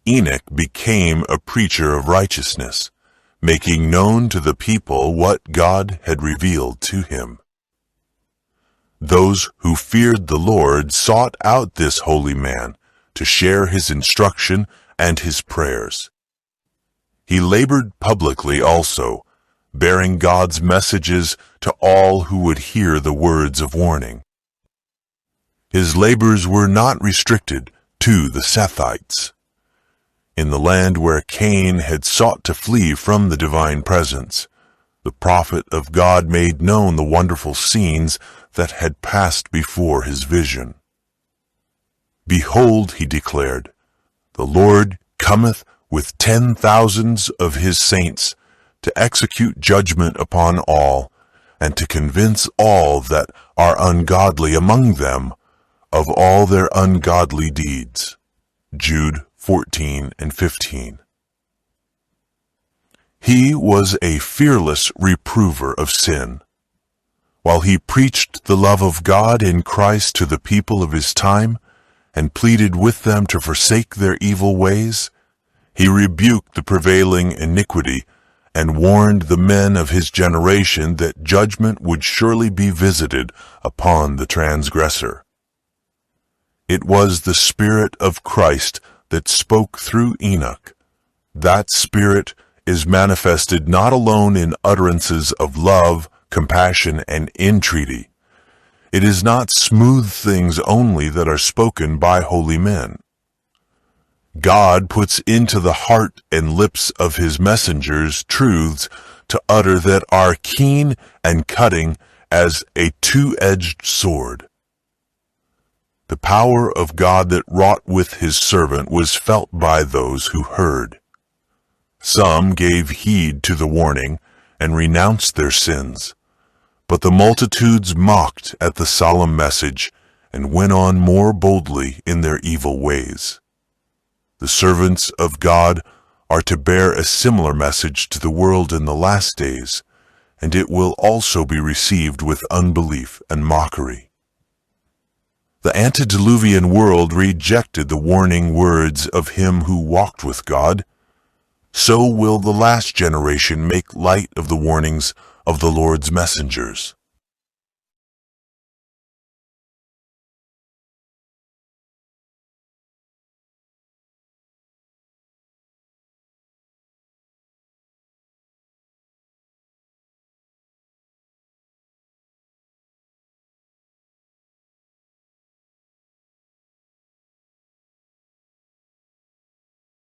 Enoch became a preacher of righteousness, making known to the people what God had revealed to him. Those who feared the Lord sought out this holy man to share his instruction and his prayers. He labored publicly also, bearing God's messages to all who would hear the words of warning. His labors were not restricted to the Sethites. In the land where Cain had sought to flee from the divine presence, the prophet of God made known the wonderful scenes that had passed before his vision. "Behold," he declared, "the Lord cometh with 10,000s of his saints to execute judgment upon all, and to convince all that are ungodly among them of all their ungodly deeds." Jude 14 and 15. He was a fearless reprover of sin. While he preached the love of God in Christ to the people of his time, and pleaded with them to forsake their evil ways, he rebuked the prevailing iniquity and warned the men of his generation that judgment would surely be visited upon the transgressor. It was the Spirit of Christ that spoke through Enoch. That Spirit is manifested not alone in utterances of love, compassion, and entreaty. It is not smooth things only that are spoken by holy men. God puts into the heart and lips of his messengers truths to utter that are keen and cutting as a two-edged sword. The power of God that wrought with his servant was felt by those who heard. Some gave heed to the warning and renounced their sins, but the multitudes mocked at the solemn message and went on more boldly in their evil ways. The servants of God are to bear a similar message to the world in the last days, and it will also be received with unbelief and mockery. The antediluvian world rejected the warning words of him who walked with God. So will the last generation make light of the warnings of the Lord's messengers.